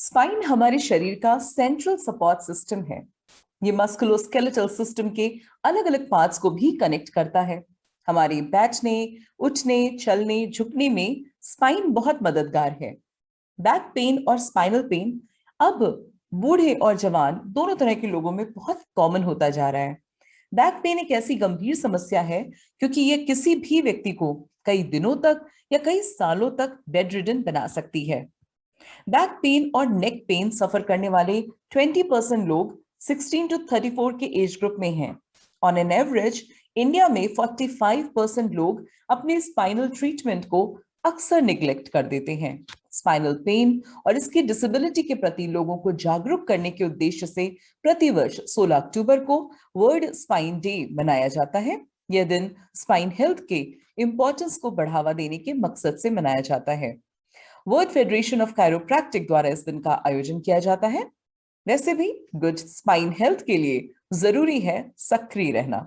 Spine हमारे शरीर का सेंट्रल सपोर्ट सिस्टम है। ये मस्कुलोस्केलेटल सिस्टम के अलग अलग पार्ट्स को भी कनेक्ट करता है। हमारे बैठने, उठने, चलने, झुकने में स्पाइन बहुत मददगार है। बैक पेन और स्पाइनल पेन अब बूढ़े और जवान दोनों तरह के लोगों में बहुत कॉमन होता जा रहा है। बैक पेन एक ऐसी गंभीर समस्या है क्योंकि ये किसी भी व्यक्ति को कई दिनों तक या कई सालों तक बेड रिडन बना सकती है। बैक पेन और नेक पेन सफर करने वाले 20% लोग 16 टू 34 के एज ग्रुप में हैं। ऑन एन एवरेज इंडिया में 45% लोग अपने स्पाइनल ट्रीटमेंट को अक्सर निग्लेक्ट कर देते हैं। स्पाइनल पेन और इसकी डिसेबिलिटी के प्रति लोगों को जागरूक करने के उद्देश्य से प्रतिवर्ष 16 अक्टूबर को वर्ल्ड स्पाइन डे मनाया जाता है। यह दिन स्पाइन हेल्थ के इंपॉर्टेंस को बढ़ावा देने के मकसद से मनाया जाता है। वर्ल्ड फेडरेशन ऑफ कायरोप्रैक्टिक द्वारा इस दिन का आयोजन किया जाता है। वैसे भी गुड स्पाइन हेल्थ के लिए जरूरी है सक्रिय रहना।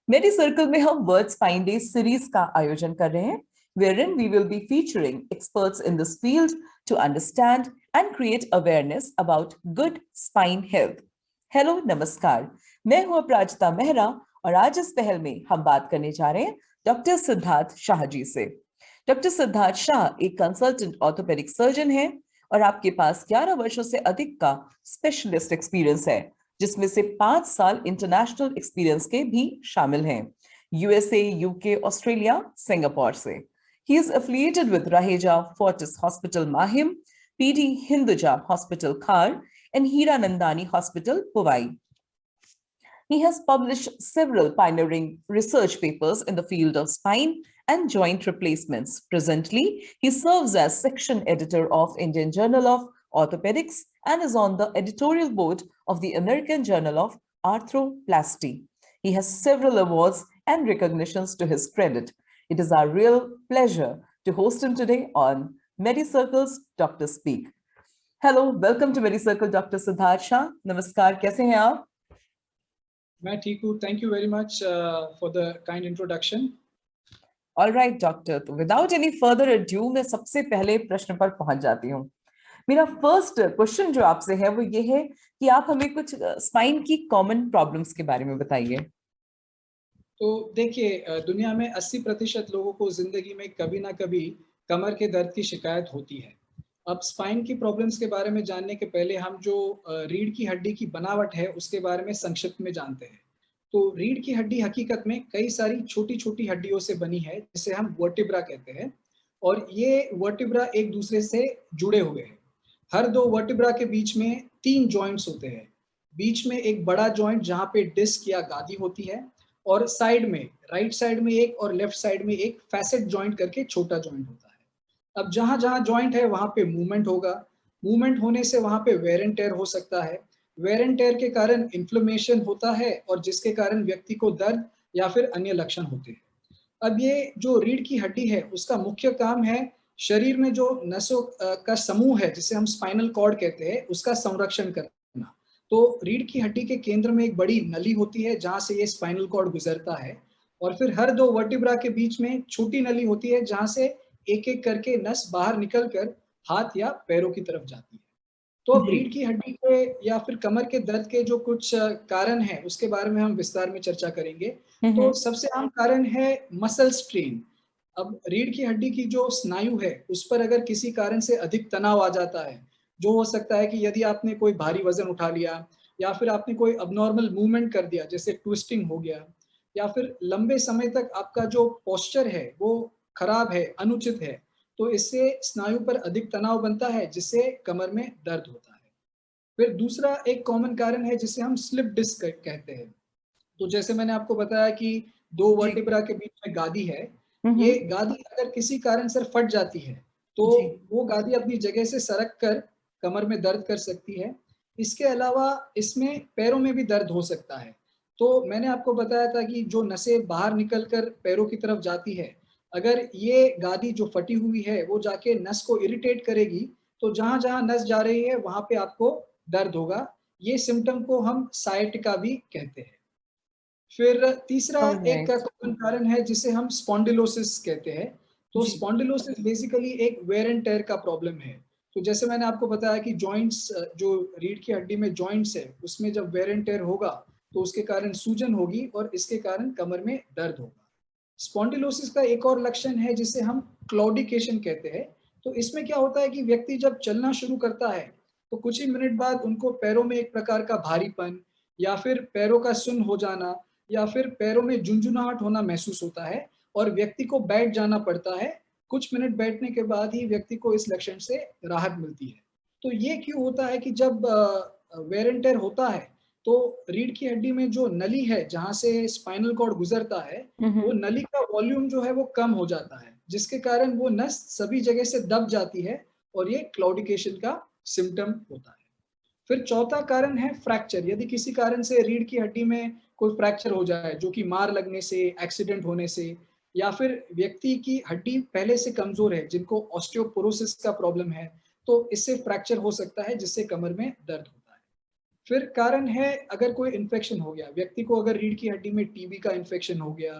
मेडी सर्कल में हम वर्ल्ड स्पाइन डे सीरीज का आयोजन कर रहे हैं, wherein we will be featuring experts in this field to understand and create awareness about good spine health. Hello नमस्कार, मैं हूं अपराजिता मेहरा और आज इस पहल में हम बात करने जा रहे हैं डॉक्टर सिद्धार्थ शाह जी से। डॉक्टर सिद्धार्थ शाह एक कंसल्टेंट ऑर्थोपेडिक सर्जन है और आपके पास 11 वर्षों से अधिक का स्पेशलिस्ट एक्सपीरियंस है, जिसमें से 5 साल इंटरनेशनल एक्सपीरियंस के भी शामिल हैं, यूएसए, यूके, ऑस्ट्रेलिया, सिंगापुर से। He is affiliated with Raheja Fortis Hospital Mahim, PD Hinduja Hospital Khar, and Hiranandani Hospital Powai. He has published several pioneering research papers in the field of spine and joint replacements. Presently, he serves as section editor of Indian Journal of Orthopedics and is on the editorial board of the American Journal of Arthroplasty. He has several awards and recognitions to his credit. It is our real pleasure to host him today on MediCircle's Dr. Speak. Hello, welcome to MediCircle, Dr. Siddharth Shah. Namaskar, कैसे हैं आप? मैं ठीक हूँ, thank you very much for the kind introduction. All right, doctor. तो without any further ado, मैं सबसे पहले प्रश्न पर पहुंच जाती हूँ। मेरा फर्स्ट क्वेश्चन जो आपसे है वो ये है कि आप हमें कुछ स्पाइन की कॉमन प्रॉब्लम्स के बारे में बताइए। तो देखिए, दुनिया में 80% लोगों को जिंदगी में कभी ना कभी कमर के दर्द की शिकायत होती है। अब स्पाइन की प्रॉब्लम्स के बारे में जानने के पहले हम जो रीढ़ की हड्डी की बनावट है उसके बारे में संक्षिप्त में जानते हैं। तो रीढ़ की हड्डी हकीकत में कई सारी छोटी छोटी हड्डियों से बनी है, जिसे हम वर्टिब्रा कहते हैं, और ये वर्टिब्रा एक दूसरे से जुड़े हुए हैं। हर दो वर्टिब्रा के बीच में 3 जॉइंट्स होते हैं। बीच में एक बड़ा जॉइंट जहाँ पे डिस्क या गादी होती है, और साइड में राइट साइड में एक और लेफ्ट साइड में एक फैसेट जॉइंट करके छोटा जॉइंट होता है। अब जहां जहां जॉइंट है वहां पे मूवमेंट होगा। मूवमेंट होने से वहां पे वेयर एंड टेयर हो सकता है। वेयर एंड टेयर के कारण इन्फ्लेमेशन होता है और जिसके कारण व्यक्ति को दर्द या फिर अन्य लक्षण होते हैं। अब ये जो रीढ़ की हड्डी है उसका मुख्य काम है शरीर में जो नसों का समूह है, जिसे हम स्पाइनल कॉर्ड कहते हैं, उसका संरक्षण करना। तो रीढ़ की हड्डी के केंद्र में एक बड़ी नली होती है जहां से ये स्पाइनल कॉर्ड गुजरता है, और फिर हर दो वर्टिब्रा के बीच में छोटी नली होती है जहां से एक एक करके नस बाहर निकलकर हाथ या पैरों की तरफ जाती है। तो अब रीढ़ की हड्डी के या फिर कमर के दर्द के जो कुछ कारण हैं उसके बारे में हम विस्तार में चर्चा करेंगे। तो सबसे आम कारण है मसल स्ट्रेन। अब रीढ़ की हड्डी की जो स्नायु है उस पर अगर किसी कारण से अधिक तनाव आ जाता है, जो हो सकता है कि यदि आपने कोई भारी वजन उठा लिया या फिर आपने कोई अबनॉर्मल मूवमेंट कर दिया, जैसे ट्विस्टिंग हो गया, या फिर लंबे समय तक आपका जो पोस्चर है वो खराब है, अनुचित है, तो इससे स्नायु पर अधिक तनाव बनता है, जिससे कमर में दर्द होता है। फिर दूसरा एक कॉमन कारण है जिसे हम स्लिप डिस्क कहते हैं। तो जैसे मैंने आपको बताया कि 2 वर्टिब्रा के बीच में गादी है, ये गादी अगर किसी कारण से फट जाती है तो वो गादी अपनी जगह से सरक कर कमर में दर्द कर सकती है। इसके अलावा इसमें पैरों में भी दर्द हो सकता है। तो मैंने आपको बताया था कि जो नसें बाहर निकलकर पैरों की तरफ जाती है, अगर ये गादी जो फटी हुई है वो जाके नस को इरिटेट करेगी, तो जहां जहां नस जा रही है वहां पे आपको दर्द होगा। ये सिम्टम को हम सायटिका भी कहते हैं। फिर तीसरा एक कॉमन कारण है जिसे हम स्पॉन्डिलोसिस कहते हैं। तो स्पॉन्डिलोसिस बेसिकली एक वेयर एंड टेयर का प्रॉब्लम है। तो जैसे मैंने आपको बताया कि जॉइंट्स, जो रीढ़ की हड्डी में जॉइंट्स है, उसमें जब वेयर एंड टेयर होगा तो उसके कारण सूजन होगी और इसके कारण कमर में दर्द होगा। स्पॉन्डिलोसिस का एक और लक्षण है जिसे हम क्लॉडिकेशन कहते हैं। तो इसमें क्या होता है कि व्यक्ति जब चलना शुरू करता है तो कुछ ही मिनट बाद उनको पैरों में एक प्रकार का भारीपन या फिर पैरों का सुन्न हो जाना या फिर पैरों में झुनझुनाहट होना महसूस होता है और व्यक्ति को बैठ जाना पड़ता है। कुछ मिनट बैठने के बाद ही व्यक्ति को इस लक्षण से राहत मिलती है। तो ये क्यों होता है कि जब वेयर एंड टेयर होता है तो रीढ़ की हड्डी में जो नली है जहाँ से स्पाइनल कॉर्ड गुजरता है, वो नली का वॉल्यूम जो है वो कम हो जाता है, जिसके कारण वो नस सभी जगह से दब जाती है और ये क्लॉडिकेशन का सिम्टम होता है। फिर चौथा कारण है फ्रैक्चर। यदि किसी कारण से रीढ़ की हड्डी में कोई फ्रैक्चर हो जाए, जो कि मार लगने से, एक्सीडेंट होने से, या फिर व्यक्ति की हड्डी पहले से कमजोर है, जिनको ऑस्टियोपोरोसिस का प्रॉब्लम है, तो इससे फ्रैक्चर हो सकता है जिससे कमर में दर्द होता है। फिर कारण है अगर कोई इन्फेक्शन हो गया, व्यक्ति को अगर रीढ़ की हड्डी में टीबी का इन्फेक्शन हो गया,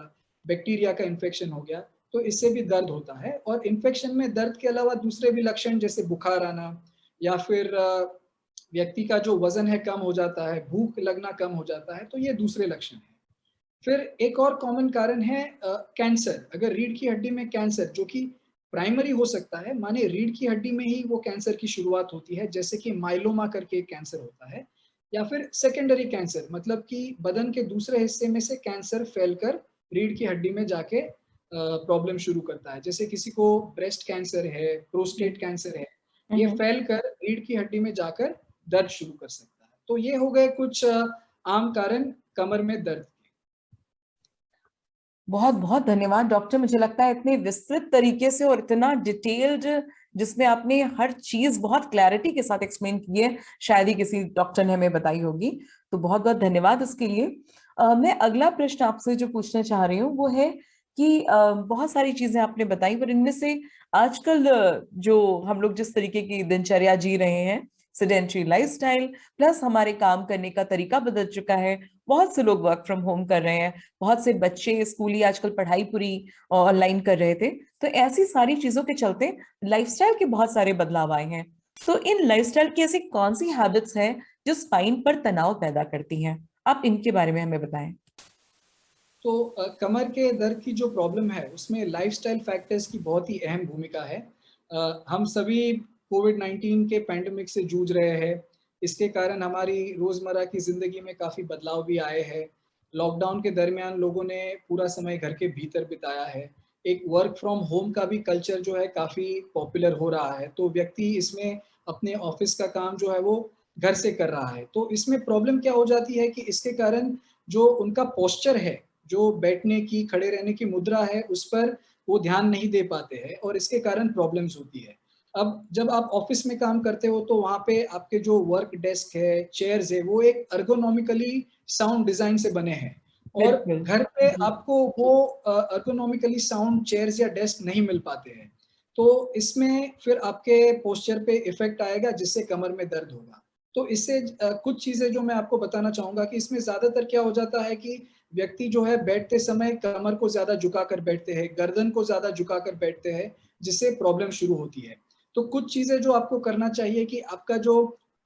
बैक्टीरिया का इन्फेक्शन हो गया, तो इससे भी दर्द होता है। और इन्फेक्शन में दर्द के अलावा दूसरे भी लक्षण जैसे बुखार आना या फिर व्यक्ति का जो वजन है कम हो जाता है, भूख लगना कम हो जाता है, तो ये दूसरे लक्षण हैं। फिर एक और कॉमन कारण है कैंसर। अगर रीढ़ की हड्डी में कैंसर, जो कि प्राइमरी हो सकता है, माने रीढ़ की हड्डी में ही वो कैंसर की शुरुआत होती है, जैसे कि माइलोमा करके एक कैंसर होता है, या फिर सेकेंडरी कैंसर, मतलब कि बदन के दूसरे हिस्से में से कैंसर फैलकर रीढ़ की हड्डी में जाके प्रॉब्लम शुरू करता है। जैसे किसी को ब्रेस्ट कैंसर है, प्रोस्टेट कैंसर है, ये फैलकर रीढ़ की हड्डी में जाकर दर्द शुरू कर सकता है। तो ये हो गए कुछ आम कारण कमर में दर्द। बहुत बहुत धन्यवाद डॉक्टर। मुझे लगता है इतने विस्तृत तरीके से और इतना डिटेल्ड, जिसमें आपने हर चीज बहुत क्लैरिटी के साथ एक्सप्लेन की है, शायद ही किसी डॉक्टर ने हमें बताई होगी। तो बहुत बहुत धन्यवाद इसके लिए। मैं अगला प्रश्न आपसे जो पूछना चाह रही हूँ वो है कि बहुत सारी चीजें आपने बताई, पर इनमें से आजकल जो हम लोग जिस तरीके की दिनचर्या जी रहे हैं, सेडेंटरी लाइफस्टाइल, प्लस हमारे काम करने का तरीका बदल चुका है। बहुत से लोग वर्क फ्रॉम होम कर रहे हैं, बहुत से बच्चे स्कूली आजकल पढ़ाई पूरी ऑनलाइन कर रहे थे। तो ऐसी सारी चीजों के चलते लाइफस्टाइल के बहुत सारे बदलाव आए हैं। तो इन लाइफस्टाइल की ऐसी कौन सी हैबिट्स हैं जो स्पाइन पर तनाव पैदा करती हैं? आप इनके बारे में हमें बताएं। तो कमर के दर्द की जो प्रॉब्लम है उसमें लाइफस्टाइल फैक्टर्स की बहुत ही अहम भूमिका है। हम सभी कोविड-19 के पैंडेमिक से जूझ रहे हैं। इसके कारण हमारी रोज़मर्रा की ज़िंदगी में काफ़ी बदलाव भी आए हैं। लॉकडाउन के दरमियान लोगों ने पूरा समय घर के भीतर बिताया है। एक वर्क फ्रॉम होम का भी कल्चर जो है काफ़ी पॉपुलर हो रहा है। तो व्यक्ति इसमें अपने ऑफ़िस का काम जो है वो घर से कर रहा है। तो इसमें प्रॉब्लम क्या हो जाती है कि इसके कारण जो उनका पोस्चर है, जो बैठने की, खड़े रहने की मुद्रा है, उस पर वो ध्यान नहीं दे पाते हैं और इसके कारण प्रॉब्लम्स होती है। अब जब आप ऑफिस में काम करते हो तो वहाँ पे आपके जो वर्क डेस्क है, चेयर्स है, वो एक एर्गोनॉमिकली साउंड डिजाइन से बने हैं और बिल्कुल घर पे जी। आपको वो एर्गोनॉमिकली साउंड चेयर्स या डेस्क नहीं मिल पाते हैं। तो इसमें फिर आपके पोस्चर पे इफेक्ट आएगा जिससे कमर में दर्द होगा। तो इससे कुछ चीजें जो मैं आपको बताना चाहूंगा कि इसमें ज्यादातर क्या हो जाता है कि व्यक्ति जो है बैठते समय कमर को ज्यादा झुकाकर बैठते हैं, गर्दन को ज्यादा झुकाकर बैठते हैं, जिससे प्रॉब्लम शुरू होती है। तो कुछ चीजें जो आपको करना चाहिए कि आपका जो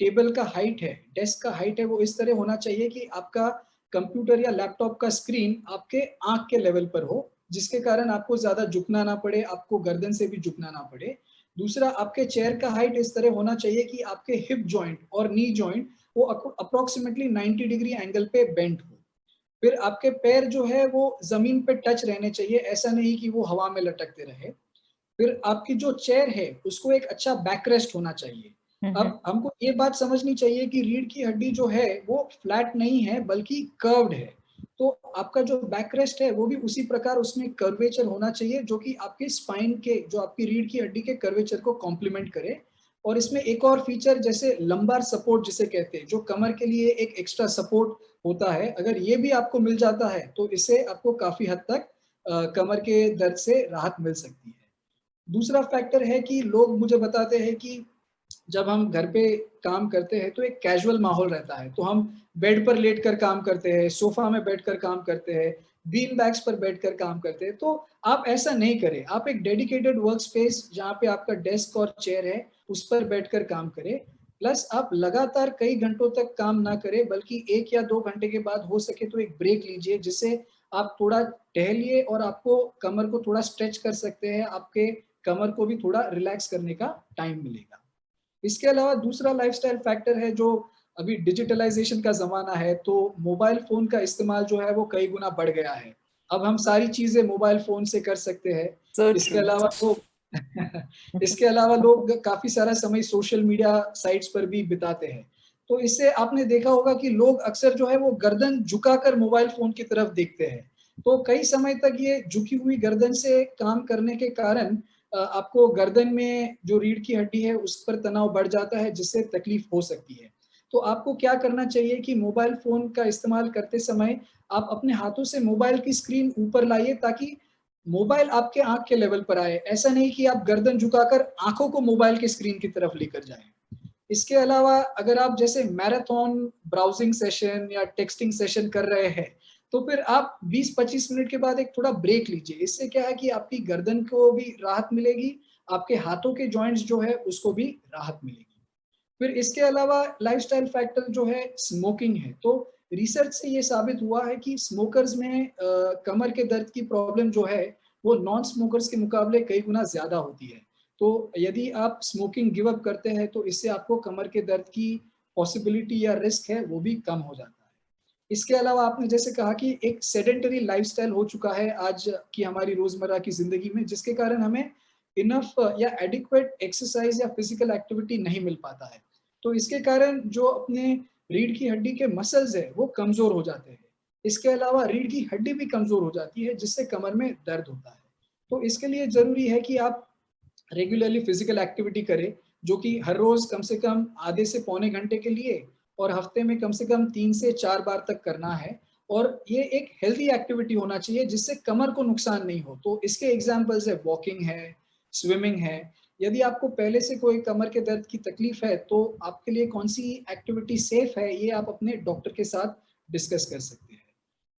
टेबल का हाइट है, डेस्क का हाइट है, वो इस तरह होना चाहिए कि आपका कंप्यूटर या लैपटॉप का स्क्रीन आपके आंख के लेवल पर हो, जिसके कारण आपको ज्यादा झुकना ना पड़े, आपको गर्दन से भी झुकना ना पड़े। दूसरा, आपके चेयर का हाइट इस तरह होना चाहिए कि आपके हिप जॉइंट और नी जॉइंट वो अप्रोक्सीमेटली 90 डिग्री एंगल पे बेंट हो। फिर आपके पैर जो है वो जमीन पे टच रहने चाहिए, ऐसा नहीं कि वो हवा में लटकते रहे। फिर आपकी जो चेयर है उसको एक अच्छा बैकरेस्ट होना चाहिए। अब हमको ये बात समझनी चाहिए कि रीढ़ की हड्डी जो है वो फ्लैट नहीं है बल्कि कर्व्ड है। तो आपका जो बैकरेस्ट है वो भी उसी प्रकार उसमें कर्वेचर होना चाहिए, जो कि आपके स्पाइन के, जो आपकी रीढ़ की हड्डी के कर्वेचर को कॉम्प्लीमेंट करे। और इसमें एक और फीचर जैसे लंबार सपोर्ट जिसे कहते हैं, जो कमर के लिए एक एक्स्ट्रा सपोर्ट होता है, अगर ये भी आपको मिल जाता है तो इससे आपको काफी हद तक कमर के दर्द से राहत मिल सकती है। दूसरा फैक्टर है कि लोग मुझे बताते हैं कि जब हम घर पे काम करते हैं तो एक कैजुअल माहौल रहता है, तो हम बेड पर लेटकर काम करते हैं, सोफा में बैठकर काम करते हैं, बीन बैग्स पर बैठकर काम करते हैं। तो आप ऐसा नहीं करें, आप एक डेडिकेटेड वर्क स्पेस जहाँ पे आपका डेस्क और चेयर है उस पर बैठकर काम करें। प्लस आप लगातार कई घंटों तक काम ना करें, बल्कि 1 या 2 घंटे के बाद हो सके तो एक ब्रेक लीजिए, जिससे आप थोड़ा टहलिए और आपको कमर को थोड़ा स्ट्रेच कर सकते हैं, आपके कमर को भी थोड़ा रिलैक्स करने का टाइम मिलेगा। इसके अलावा दूसरा लाइफस्टाइल फैक्टर है, जो अभी डिजिटलाइजेशन का ज़माना है, तो मोबाइल फ़ोन का इस्तेमाल जो है वो कई गुना बढ़ गया है। अब हम सारी चीज़ें मोबाइल फ़ोन से कर सकते हैं। So इसके true. अलावा लोग इसके अलावा लोग काफ़ी सारा समय सोशल मीडिया साइट्स पर भी बिताते हैं। तो इससे आपने देखा होगा कि लोग अक्सर जो है वो गर्दन झुकाकर मोबाइल फ़ोन की तरफ देखते हैं। तो कई समय तक ये झुकी हुई गर्दन से काम करने के कारण आपको गर्दन में जो रीढ़ की हड्डी है उस पर तनाव बढ़ जाता है, जिससे तकलीफ हो सकती है। तो आपको क्या करना चाहिए कि मोबाइल फ़ोन का इस्तेमाल करते समय आप अपने हाथों से मोबाइल की स्क्रीन ऊपर लाइए, ताकि मोबाइल आपके आँख के लेवल पर आए। ऐसा नहीं कि आप गर्दन झुकाकर आँखों को मोबाइल की स्क्रीन की तरफ लेकर जाएँ। इसके अलावा अगर आप जैसे मैराथन ब्राउज़िंग सेशन या टेक्स्टिंग सेशन कर रहे हैं, तो फिर आप 20-25 मिनट के बाद एक थोड़ा ब्रेक लीजिए। इससे क्या है कि आपकी गर्दन को भी राहत मिलेगी, आपके हाथों के जॉइंट्स जो है उसको भी राहत मिलेगी। फिर इसके अलावा लाइफ़स्टाइल फैक्टर जो है स्मोकिंग है। तो रिसर्च से ये साबित हुआ है कि स्मोकर्स में कमर के दर्द की प्रॉब्लम जो है वो नॉन स्मोकर्स के मुकाबले कई गुना ज़्यादा होती है। तो यदि आप स्मोकिंग गिव अप करते हैं तो इससे आपको कमर के दर्द की पॉसिबिलिटी या रिस्क है वो भी कम हो जाता है। इसके अलावा आपने जैसे कहा कि एक सेडेंटरी लाइफ़स्टाइल हो चुका है आज की हमारी रोज़मर्रा की ज़िंदगी में, जिसके कारण हमें इनफ या एडिक्वेट एक्सरसाइज़ या फिज़िकल एक्टिविटी नहीं मिल पाता है। तो इसके कारण जो अपने रीढ़ की हड्डी के मसल्स है वो कमज़ोर हो जाते हैं। इसके अलावा रीढ़ की हड्डी भी कमज़ोर हो जाती है, जिससे कमर में दर्द होता है। तो इसके लिए ज़रूरी है कि आप रेगुलरली फिजिकल एक्टिविटी करें, जो कि हर रोज कम से कम आधे से पौने घंटे के लिए और हफ्ते में कम से कम 3 से 4 बार तक करना है। और ये एक हेल्दी एक्टिविटी होना चाहिए जिससे कमर को नुकसान नहीं हो। तो इसके एग्जांपल्स है वॉकिंग है, स्विमिंग है। यदि आपको पहले से कोई कमर के दर्द की तकलीफ है तो आपके लिए कौन-सी एक्टिविटी सेफ है, ये आप अपने डॉक्टर के साथ डिस्कस कर सकते हैं।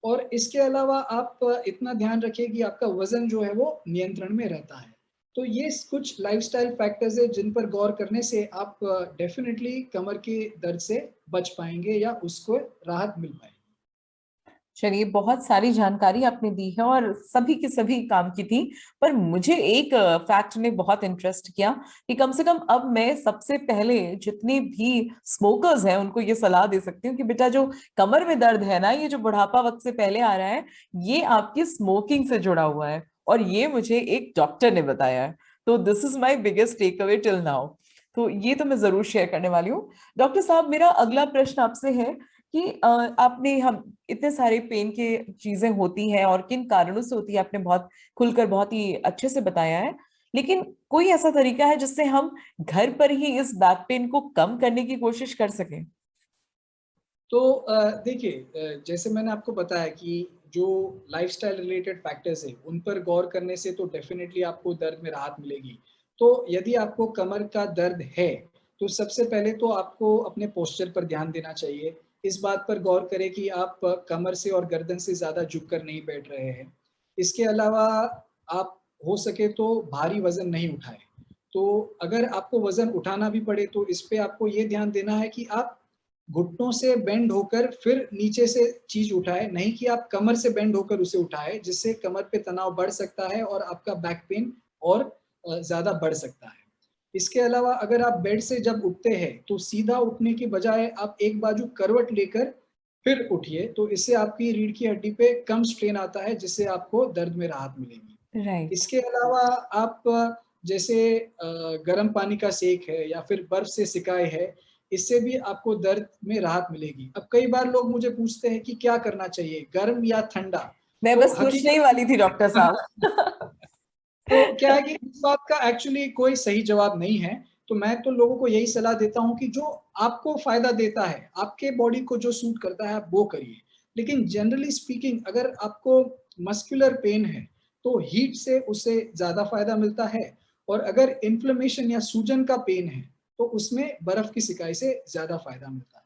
और इसके अलावा आप इतना ध्यान रखिए कि आपका वज़न जो है वो नियंत्रण में रहता है। तो ये कुछ लाइफ़स्टाइल फैक्टर्स हैं जिन पर गौर करने से आप डेफ़िनेटली कमर के दर्द से बच पाएँगे या उसको राहत मिल पाएगी। चलिए, बहुत सारी जानकारी आपने दी है और सभी की सभी काम की थी। पर मुझे एक फैक्ट ने बहुत इंटरेस्ट किया कि कम से कम अब मैं सबसे पहले जितने भी स्मोकर्स हैं उनको ये सलाह दे सकती हूँ कि बेटा, जो कमर में दर्द है ना, ये जो बुढ़ापा वक्त से पहले आ रहा है, ये आपकी स्मोकिंग से जुड़ा हुआ है। और ये मुझे एक डॉक्टर ने बताया है। तो this is my biggest takeaway till now. तो ये तो मैं जरूर शेयर करने वाली हूँ। डॉक्टर साहब, मेरा अगला प्रश्न आपसे है कि आपने हम इतने सारे पेन के चीजें होती हैं और किन कारणों से होती है, आपने बहुत खुलकर बहुत ही अच्छे से बताया है। लेकिन कोई ऐसा तरीका है जिससे हम घर पर ही इस बैक पेन को कम करने की कोशिश कर सकें? तो देखिए, जैसे मैंने आपको बताया कि जो लाइफ़स्टाइल रिलेटेड फैक्टर्स हैं, उन पर गौर करने से तो डेफ़िनेटली आपको दर्द में राहत मिलेगी। तो यदि आपको कमर का दर्द है, तो सबसे पहले तो आपको अपने पोस्चर पर ध्यान देना चाहिए। इस बात पर गौर करें कि आप कमर से और गर्दन से ज़्यादा झुक कर नहीं बैठ रहे हैं। इसके अलावा आप हो सके तो भारी वज़न नहीं उठाएँ। तो अगर आपको वज़न उठाना भी पड़े तो इस पे आपको ये ध्यान देना है कि आप घुटनों से बेंड होकर फिर नीचे से चीज़ उठाएँ, नहीं कि आप कमर से बेंड होकर उसे उठाएँ, जिससे कमर पे तनाव बढ़ सकता है और आपका बैक पेन और ज़्यादा बढ़ सकता है। इसके अलावा अगर आप बेड से जब उठते हैं, तो सीधा उठने की बजाय आप एक बाजू करवट लेकर फिर उठिए, तो इससे आपकी रीढ़ की हड्डी पे कम स्ट्रेन आता है, जिससे आपको दर्द में राहत मिलेगी। राइट। इसके अलावा आप जैसे गर्म पानी का सेक है या फिर बर्फ से सिकाई है, इससे भी आपको दर्द में राहत मिलेगी। अब कई बार लोग मुझे पूछते हैं कि क्या करना चाहिए, गर्म या ठंडा? मैं तो बस पूछने ही हकीकत वाली थी डॉक्टर साहब। तो क्या है कि इस बात का एक्चुअली कोई सही जवाब नहीं है। तो मैं तो लोगों को यही सलाह देता हूँ कि जो आपको फ़ायदा देता है, आपके बॉडी को जो सूट करता है, आप वो करिए। लेकिन जनरली स्पीकिंग अगर आपको मस्कुलर पेन है, तो हीट से उससे ज़्यादा फ़ायदा मिलता है और अगर इन्फ्लेमेशन या सूजन का पेन है, तो उसमें बर्फ़ की सिकाई से ज़्यादा फ़ायदा मिलता है।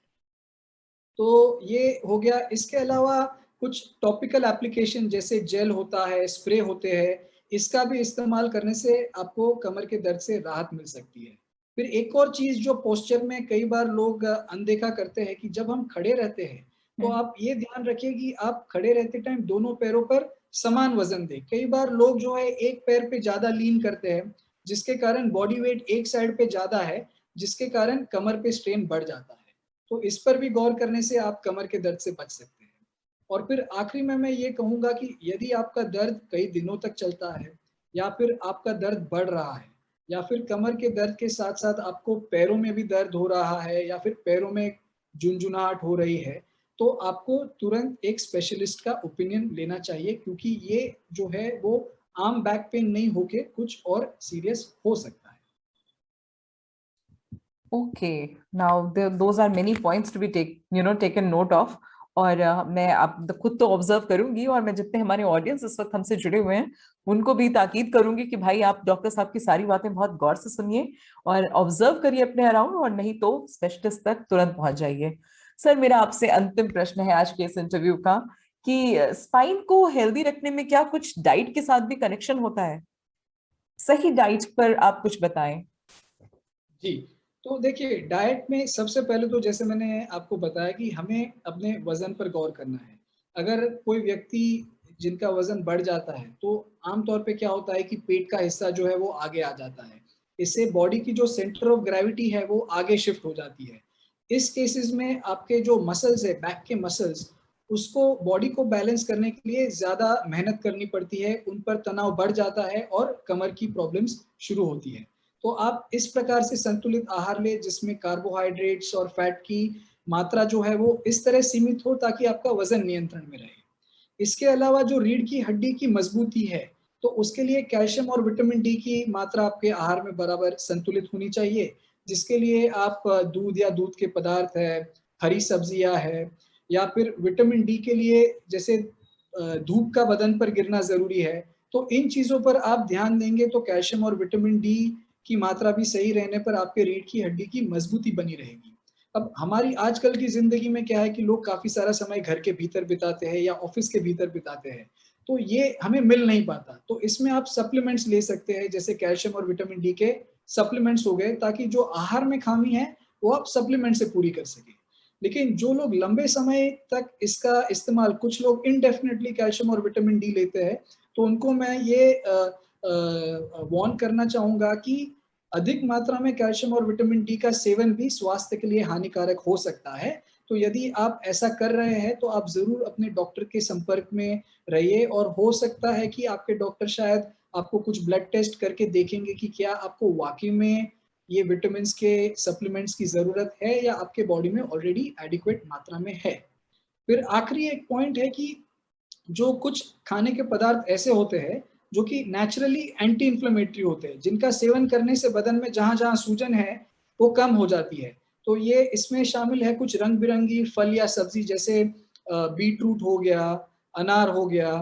तो ये हो गया। इसके अलावा कुछ टॉपिकल एप्लीकेशन जैसे जेल होता है, स्प्रे होते हैं, इसका भी इस्तेमाल करने से आपको कमर के दर्द से राहत मिल सकती है। फिर एक और चीज़ जो पोस्चर में कई बार लोग अनदेखा करते हैं कि जब हम खड़े रहते हैं, तो आप ये ध्यान रखिए कि आप खड़े रहते टाइम दोनों पैरों पर समान वज़न दें। कई बार लोग जो है एक पैर पे ज़्यादा लीन करते हैं, जिसके कारण बॉडी वेट एक साइड पे ज़्यादा है, जिसके कारण कमर पे स्ट्रेन बढ़ जाता है। तो इस पर भी गौर करने से आप कमर के दर्द से बच सकते हैं। और फिर आखिरी में मैं ये कहूँगा कि यदि आपका दर्द कई दिनों तक चलता है, या फिर आपका दर्द बढ़ रहा है, या फिर कमर के दर्द के साथ-साथ आपको पैरों में भी दर्द हो रहा है, या फिर पैरों में झुनझुनाहट हो रही है, तो आपको तुरंत एक स्पेशलिस्ट का ओपिनियन लेना चाहिए, क्योंकि ये जो है वो आम बैक पेन नहीं होके कुछ और सीरियस हो सकता है। Okay, now those are many points to be taken note of. और मैं आप खुद तो ऑब्जर्व करूंगी, और मैं जितने हमारे ऑडियंस इस वक्त हमसे जुड़े हुए हैं उनको भी ताकीद करूंगी कि भाई आप डॉक्टर साहब की सारी बातें बहुत गौर से सुनिए और ऑब्जर्व करिए अपने अराउंड, और नहीं तो स्पेशलिस्ट तक तुरंत पहुंच जाइए। सर, मेरा आपसे अंतिम प्रश्न है आज के इस इंटरव्यू का कि स्पाइन को हेल्दी रखने में क्या कुछ डाइट के साथ भी कनेक्शन होता है? सही डाइट पर आप कुछ बताएं। जी, तो देखिए डाइट में सबसे पहले तो जैसे मैंने आपको बताया कि हमें अपने वज़न पर गौर करना है। अगर कोई व्यक्ति जिनका वज़न बढ़ जाता है, तो आम तौर पे क्या होता है कि पेट का हिस्सा जो है वो आगे आ जाता है। इससे बॉडी की जो सेंटर ऑफ ग्रेविटी है वो आगे शिफ्ट हो जाती है। इस केसेज़ में आपके जो मसल्स है, बैक के मसल्स, उसको बॉडी को बैलेंस करने के लिए ज़्यादा मेहनत करनी पड़ती है, उन पर तनाव बढ़ जाता है और कमर की प्रॉब्लम्स शुरू होती है। तो आप इस प्रकार से संतुलित आहार लें जिसमें कार्बोहाइड्रेट्स और फैट की मात्रा जो है वो इस तरह सीमित हो ताकि आपका वजन नियंत्रण में रहे। इसके अलावा जो रीढ़ की हड्डी की मजबूती है, तो उसके लिए कैल्शियम और विटामिन डी की मात्रा आपके आहार में बराबर संतुलित होनी चाहिए, जिसके लिए आप दूध या दूध के पदार्थ है, हरी सब्जियां है, या फिर विटामिन डी के लिए जैसे धूप का बदन पर गिरना जरूरी है। तो इन चीजों पर आप ध्यान देंगे तो कैल्शियम और विटामिन डी की मात्रा भी सही रहने पर आपके रीढ़ की हड्डी की मजबूती बनी रहेगी। अब हमारी आजकल की ज़िंदगी में क्या है कि लोग काफ़ी सारा समय घर के भीतर बिताते हैं या ऑफ़िस के भीतर बिताते हैं, तो ये हमें मिल नहीं पाता। तो इसमें आप सप्लीमेंट्स ले सकते हैं, जैसे कैल्शियम और विटामिन डी के सप्लीमेंट्स हो गए, ताकि जो आहार में खामी है, वो आप सप्लीमेंट से पूरी कर सकें। लेकिन जो लोग लंबे समय तक इसका इस्तेमाल, कुछ लोग इंडेफिनिटली कैल्शियम और विटामिन डी लेते हैं, तो उनको मैं ये वार्न करना चाहूँगा कि अधिक मात्रा में कैल्शियम और विटामिन डी का सेवन भी स्वास्थ्य के लिए हानिकारक हो सकता है। तो यदि आप ऐसा कर रहे हैं, तो आप ज़रूर अपने डॉक्टर के संपर्क में रहिए, और हो सकता है कि आपके डॉक्टर शायद आपको कुछ ब्लड टेस्ट करके देखेंगे कि क्या आपको वाक़ई में ये विटामिन्स के सप्लीमेंट्स की ज़रूरत है या आपके बॉडी में ऑलरेडी एडिक्वेट मात्रा में है। फिर आखिरी एक पॉइंट है कि जो कुछ खाने के पदार्थ ऐसे होते हैं जो कि नेचुरली एंटी इन्फ्लेमेटरी होते हैं, जिनका सेवन करने से बदन में जहाँ-जहाँ सूजन है, वो कम हो जाती है। तो ये इसमें शामिल है कुछ रंग-बिरंगी फल या सब्ज़ी, जैसे बीटरूट हो गया, अनार हो गया,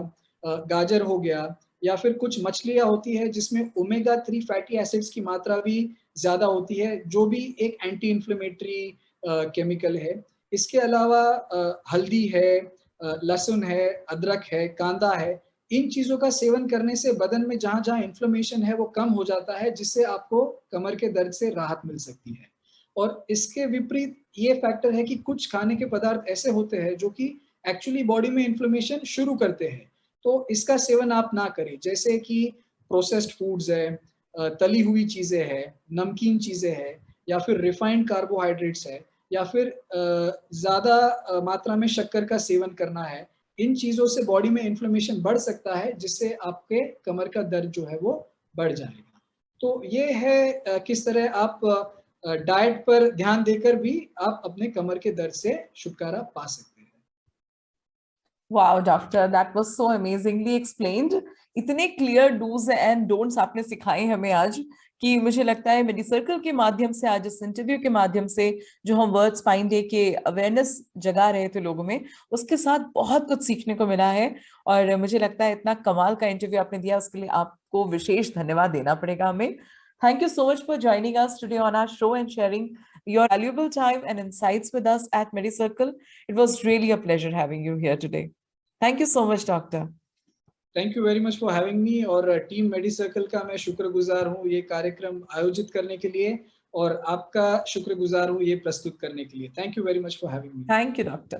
गाजर हो गया, या फिर कुछ मछलियाँ होती हैं जिसमें ओमेगा 3 फैटी एसिड्स की मात्रा भी ज़्यादा होती है, जो भी एक एंटी इन्फ्लेमेटरी केमिकल है। इसके अलावा हल्दी है, लहसुन है, अदरक है, कांदा है, इन चीज़ों का सेवन करने से बदन में जहाँ-जहाँ इन्फ्लेमेशन है वो कम हो जाता है, जिससे आपको कमर के दर्द से राहत मिल सकती है। और इसके विपरीत ये फैक्टर है कि कुछ खाने के पदार्थ ऐसे होते हैं जो कि एक्चुअली बॉडी में इन्फ्लेमेशन शुरू करते हैं, तो इसका सेवन आप ना करें। जैसे कि प्रोसेस्ड फूड्स है, तली हुई चीज़ें हैं, नमकीन चीज़ें हैं, या फिर रिफाइंड कार्बोहाइड्रेट्स है, या फिर ज़्यादा मात्रा में शक्कर का सेवन करना है। इन चीज़ों से बॉडी में इन्फ्लेमेशन बढ़ सकता है, जिससे आपके कमर का दर्द जो है वो बढ़ जाएगा। तो ये है किस तरह आप डाइट पर ध्यान देकर भी आप अपने कमर के दर्द से छुटकारा पा सकते हैं। Wow doctor, that was so amazingly explained. इतने क्लियर डूज एंड डोंट्स आपने सिखाए हमें आज कि मुझे लगता है मेडी सर्कल के माध्यम से, आज इस इंटरव्यू के माध्यम से जो हम वर्ल्ड स्पाइन डे के अवेयरनेस जगा रहे थे लोगों में, उसके साथ बहुत कुछ सीखने को मिला है। और मुझे लगता है इतना कमाल का इंटरव्यू आपने दिया, उसके लिए आपको विशेष धन्यवाद देना पड़ेगा हमें। Thank you so much for joining us today on our show and sharing your valuable time and insights with us at MediCircle. It was really a pleasure having you here today. Thank you so much doctor. Thank you very much for having me, और team मेडी circle का मैं शुक्रगुजार हूँ ये कार्यक्रम आयोजित करने के लिए, और आपका शुक्रगुजार हूँ ये प्रस्तुत करने के लिए। Thank you very much for having me. Thank you doctor.